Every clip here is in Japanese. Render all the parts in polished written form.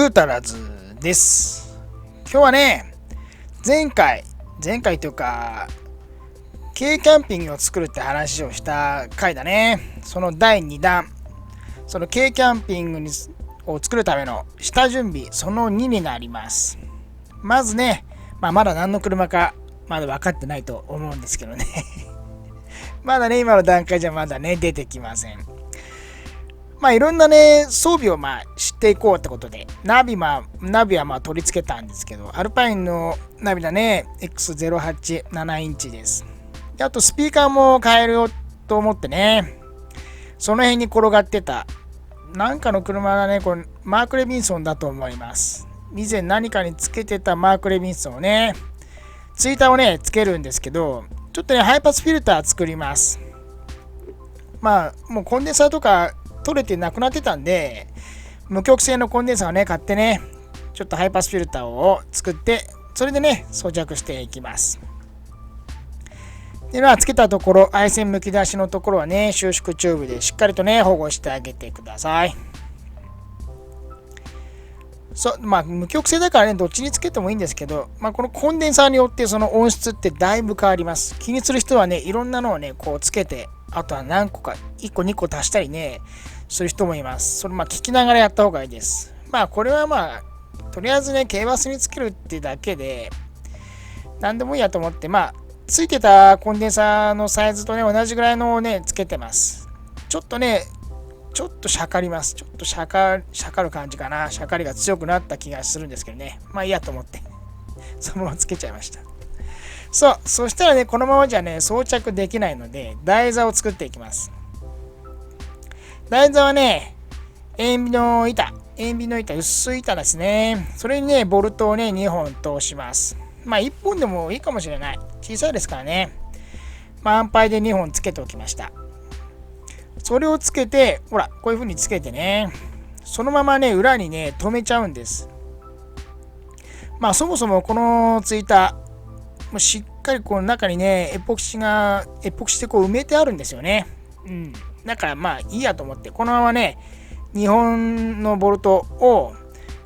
ぐうたらずです。今日はね、前回というか、軽キャンピングを作るって話をした回だね。その第2弾、その軽キャンピングを作るための下準備、その2になります。まずね、まだ何の車かまだ分かってないと思うんですけどね。まだね、今の段階じゃまだね、出てきません。いろんなね、装備を知っていこうってことで、ナビは取り付けたんですけど、アルパインのナビだね、X08、7インチです。で、あとスピーカーも変えるよと思ってね、その辺に転がってた、なんかの車だね、これマーク・レビンソンだと思います。以前何かにつけてたマーク・レビンソンをね、ツイッターをね、つけるんですけど、ちょっとね、ハイパスフィルター作ります。もうコンデンサーとか取れてなくなってたんで、無極性のコンデンサーをね、買ってね、ちょっとハイパスフィルターを作って、それでね、装着していきます。で、つけたところ、配線むき出しのところはね、収縮チューブでしっかりとね、保護してあげてください。無極性だからね、どっちにつけてもいいんですけど、このコンデンサーによってその音質ってだいぶ変わります。気にする人はね、いろんなのをね、こうつけて、あとは何個か、1個2個足したりね、する人もいます。それ聞きながらやった方がいいです。これはとりあえずね、軽バスにつけるってだけで、何でもいいやと思って、ついてたコンデンサーのサイズとね、同じぐらいのをね、つけてます。ちょっとしゃかります。ちょっとしゃかる感じかな。しゃかりが強くなった気がするんですけどね。いいやと思って、そのままつけちゃいました。そしたらね、このままじゃね、装着できないので、台座を作っていきます。台座はね、塩ビの板、薄い板ですね。それにね、ボルトをね、2本通します。1本でもいいかもしれない。小さいですからね。安牌で2本つけておきました。それをつけて、ほら、こういう風につけてね、そのままね、裏にね、止めちゃうんです。そもそもこのついた、しっかりこの中にね、エポキシでこう埋めてあるんですよね。だからいいやと思って、このままね、2本のボルトを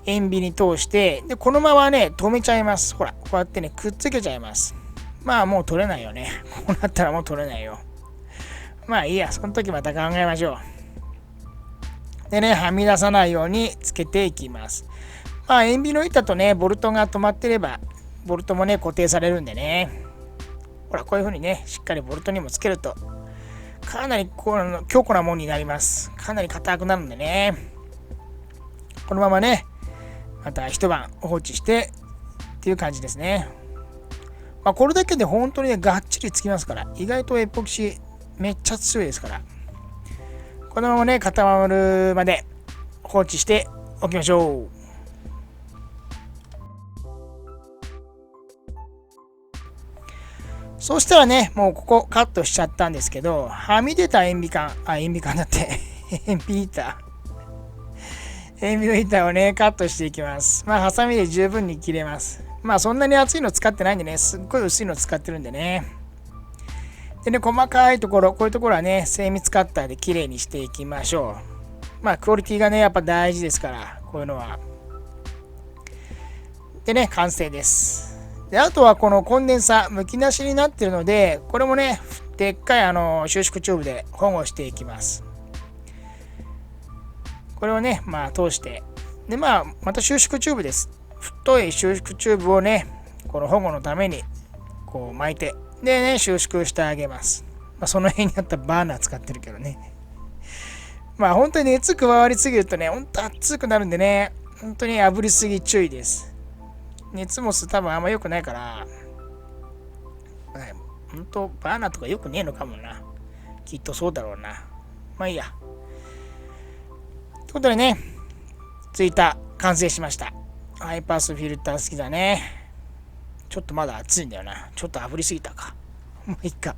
塩ビに通して、で、このままね、止めちゃいます。ほら、こうやってね、くっつけちゃいます。もう取れないよね。こうなったらもう取れないよ。いいや、その時また考えましょう。でね、はみ出さないようにつけていきます。塩ビの板とね、ボルトが止まってれば、ボルトもね、固定されるんでね。ほら、こういう風にね、しっかりボルトにもつけると、かなり強固なものになります。かなり硬くなるんでね。このままね、また一晩放置してっていう感じですね。これだけで本当にね、がっちりつきますから、意外とエポキシめっちゃ強いですから、このままね、固まるまで放置しておきましょう。そうしたらね、もうここカットしちゃったんですけど、はみ出た塩ビ管だって塩ビの板をね、カットしていきます。ハサミで十分に切れます。そんなに厚いの使ってないんでね、すっごい薄いの使ってるんでね。でね、細かいところ、こういうところはね、精密カッターで綺麗にしていきましょう。クオリティがね、やっぱ大事ですから、こういうのは。でね、完成です。で、あとはこのコンデンサー、むき出しになってるので、これもね、でっかい収縮チューブで保護していきます。これをね、通して、で、また収縮チューブです。太い収縮チューブをね、この保護のために、こう巻いて、でね、収縮してあげます。その辺にあったバーナー使ってるけどね。本当に熱加わりすぎるとね、本当熱くなるんでね、本当に炙りすぎ注意です。熱も多分あんま良くないから、本当バーナーとか良くねえのかもな。きっとそうだろうな。いいや。ということでね、ツイッター完成しました。ハイパスフィルター好きだね。ちょっとまだ熱いんだよな。ちょっと炙りすぎたか。もういいか。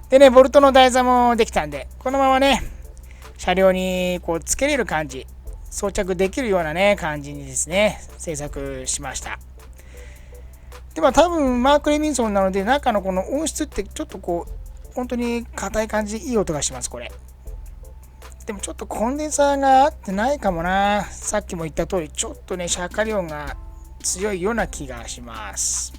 でね、ボルトの台座もできたんで、このままね、車両にこうつけれる感じ、装着できるようなね、感じにですね、製作しました。で、多分マーク・レビンソンなので、中のこの音質ってちょっとこう、本当に硬い感じでいい音がします、これ。でもちょっとコンデンサーが合ってないかもな。さっきも言った通り、ちょっとね、シャカリ音が強いような気がします。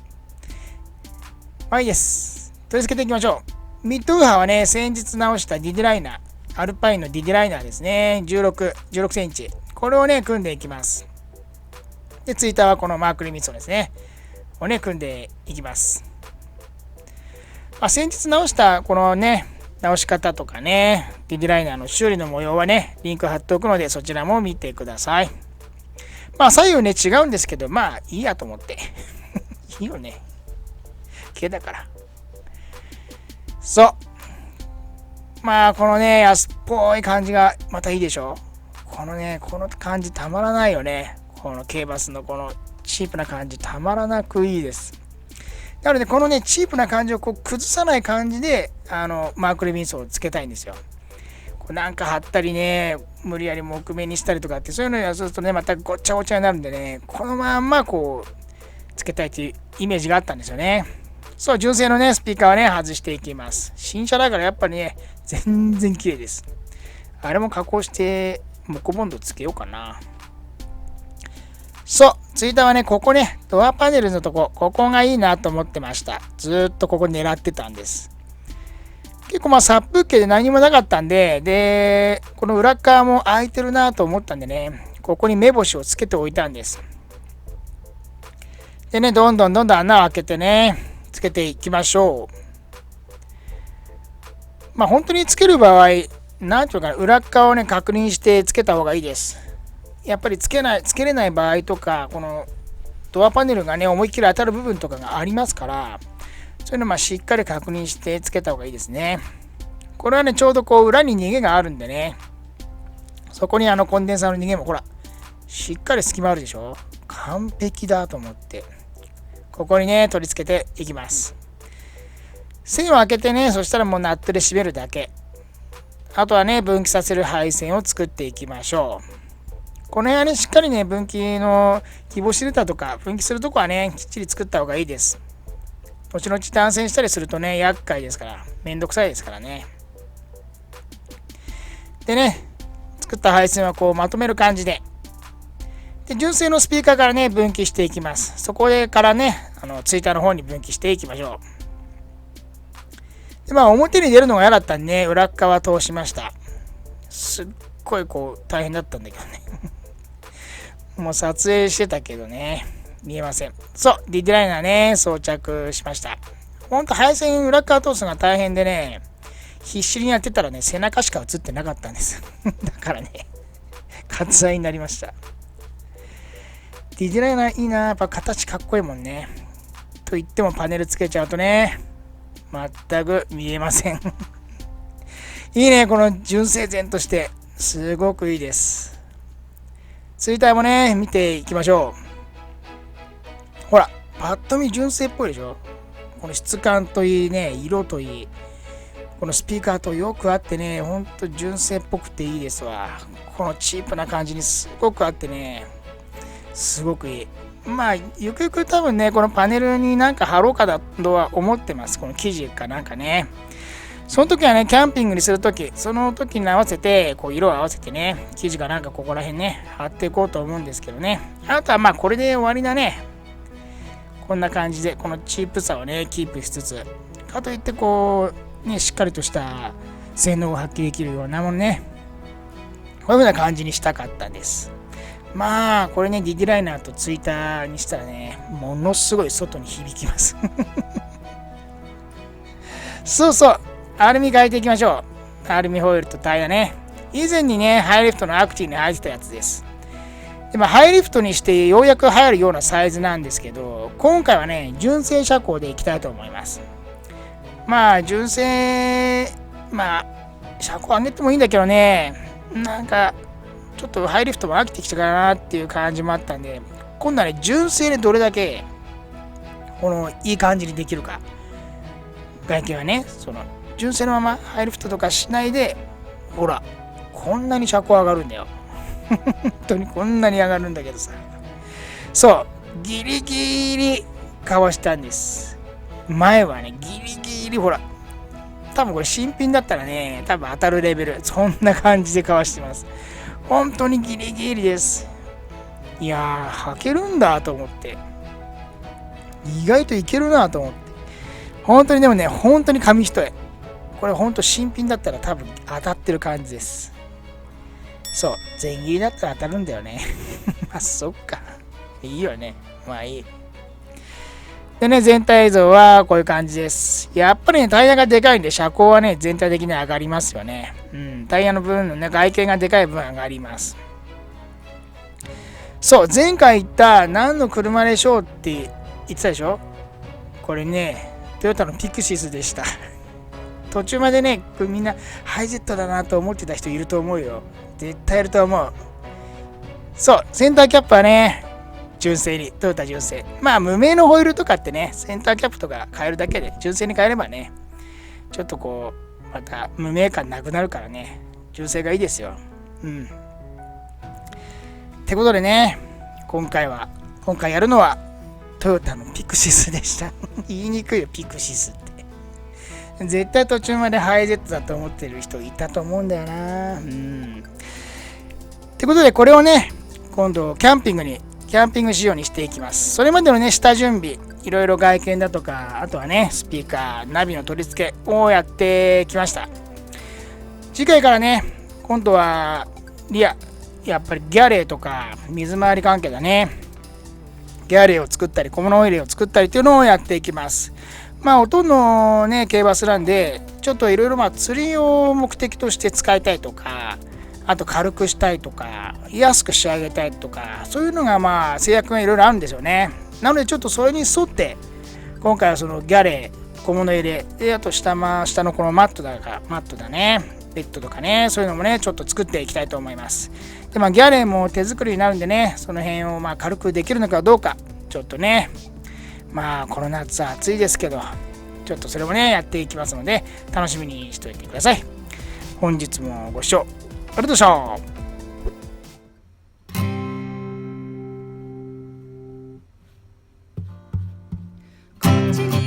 まあいいです。取り付けていきましょう。ミッドウーハーはね、先日直したディディライナー、アルパインのディディライナーですね。16センチ。これをね、組んでいきます。で、ツイッターはこのマークリミッソですね。をね、組んでいきます。先日直したこのね、直し方とかね、ディディライナーの修理の模様はね、リンク貼っておくので、そちらも見てください。左右ね、違うんですけど、いいやと思って。いいよね。毛だから。そう。このね、安っぽい感じがまたいいでしょ。この感じたまらないよね。このKバスのこのチープな感じたまらなくいいです。なのでこのねチープな感じを崩さない感じでマークリミンソをつけたいんですよ。なんか貼ったりね、無理やり木目にしたりとかってそういうのやするとねまたごっちゃごちゃになるんでね、このまんまつけたいっていうイメージがあったんですよね。そう、純正のねスピーカーはね外していきます。新車だからやっぱりね全然綺麗です。あれも加工してモコボンドつけようかな。そう、ツイッターはね、ここね、ドアパネルのとこ、ここがいいなと思ってました。ずっとここ狙ってたんです。結構殺風景で何もなかったんで、この裏側も空いてるなと思ったんでね、ここに目星をつけておいたんです。でね、どんどん穴を開けてね、つけていきましょう。本当につける場合、なんていうか、裏側をね、確認してつけた方がいいです。やっぱりつけれない場合とか、このドアパネルがね、思いっきり当たる部分とかがありますから、そういうのしっかり確認してつけた方がいいですね。これはね、ちょうど裏に逃げがあるんでね、そこにコンデンサーの逃げも、ほら、しっかり隙間あるでしょ。完璧だと思って、ここにね、取り付けていきます。線を開けてね、そしたらもうナットで締めるだけ。あとはね、分岐させる配線を作っていきましょう。この辺はね、しっかりね、分岐のキボシルターとか、分岐するとこはね、きっちり作った方がいいです。後々断線したりするとね、厄介ですから、めんどくさいですからね。でね、作った配線はまとめる感じで。で、純正のスピーカーからね、分岐していきます。そこからね、ツイッターの方に分岐していきましょう。で、表に出るのが嫌だったんでね、裏側通しました。すっごい大変だったんだけどね。もう撮影してたけどね、見えません。そう、ディディライナーね、装着しました。ほんと配線裏側通すのが大変でね、必死にやってたらね、背中しか映ってなかったんです。だからね、割愛になりました。ディディライナーいいな、やっぱ形かっこいいもんね。と言ってもパネルつけちゃうとね、全く見えません。いいね、この純正前として、すごくいいです。ツイッターもね、見ていきましょう。ほら、パッと見純正っぽいでしょ。この質感といいね、色といい、このスピーカーとよく合ってね、ほんと純正っぽくていいですわ。このチープな感じにすごく合ってね、すごくいい。ゆくゆく多分ね、このパネルになんか貼ろうかとは思ってます。この生地かなんかね。その時はね、キャンピングにするとき、その時に合わせて、色を合わせてね、生地がなんかここら辺ね、貼っていこうと思うんですけどね。あとはこれで終わりだね。こんな感じで、このチープさをね、キープしつつ、かといってしっかりとした性能を発揮できるようなものね、こういう風な感じにしたかったんです。これね、ディディライナーとツイッターにしたらね、ものすごい外に響きます。そうそう。アルミ変えていきましょう。アルミホイルとタイヤね。以前にね、ハイリフトのアクティに入ってたやつです。でハイリフトにしてようやく入るようなサイズなんですけど、今回はね、純正車高でいきたいと思います。純正、車高上げてもいいんだけどね、なんか、ちょっとハイリフトも飽きてきたかなっていう感じもあったんで、今度はね、純正でどれだけ、いい感じにできるか。外見はね、純正のままハイリフトとかしないで、ほら、こんなに車高上がるんだよ。本当にこんなに上がるんだけどさ。そう、ギリギリかわしたんです。前はね、ギリギリほら、多分これ新品だったらね、多分当たるレベル。そんな感じでかわしてます。本当にギリギリです。いやー、履けるんだと思って。意外といけるなと思って。本当にでもね、本当に紙一重。これ本当新品だったら多分当たってる感じです。そう、全切りだったら当たるんだよね。まあ、そっか。いいよね。まあいい。でね、全体像はこういう感じです。やっぱりね、タイヤがでかいんで、車高はね、全体的に上がりますよね。タイヤの部分のね、外見がでかい分上がります。そう、前回言った何の車でしょうって言ってたでしょ。これね、トヨタのピクシスでした。途中までね、みんなハイジェットだなと思ってた人いると思うよ。絶対いると思う。そう、センターキャップはね、純正に、トヨタ純正。まあ、無名のホイールとかってね、センターキャップとか変えるだけで、純正に変えればね、ちょっとこう、また無名感なくなるからね、純正がいいですよ。ってことでね、今回やるのは、トヨタのピクシスでした。言いにくいよ、ピクシスって。絶対途中までハイジェットだと思ってる人いたと思うんだよな。ってことで、これをね、今度、キャンピング仕様にしていきます。それまでのね、下準備、いろいろ外見だとか、あとはね、スピーカー、ナビの取り付けをやってきました。次回からね、今度はリア、やっぱりギャレーとか水回り関係だね。ギャレーを作ったり、小物入れを作ったりっていうのをやっていきます。まあ、ほとんどね、軽バスなんで、ちょっといろいろ釣りを目的として使いたいとか、あと軽くしたいとか、安く仕上げたいとか、そういうのがまあ制約がいろいろあるんですよね。なのでちょっとそれに沿って、今回はそのギャレー、小物入れ、であと下のこのマットだね、ベッドとかね、そういうのもね、ちょっと作っていきたいと思います。で、まあギャレーも手作りになるんでね、その辺をまあ軽くできるのかどうか、ちょっとね、まあこの夏は暑いですけど、ちょっとそれもね、やっていきますので、楽しみにしておいてください。本日もご視聴ありがとうございました。こっちに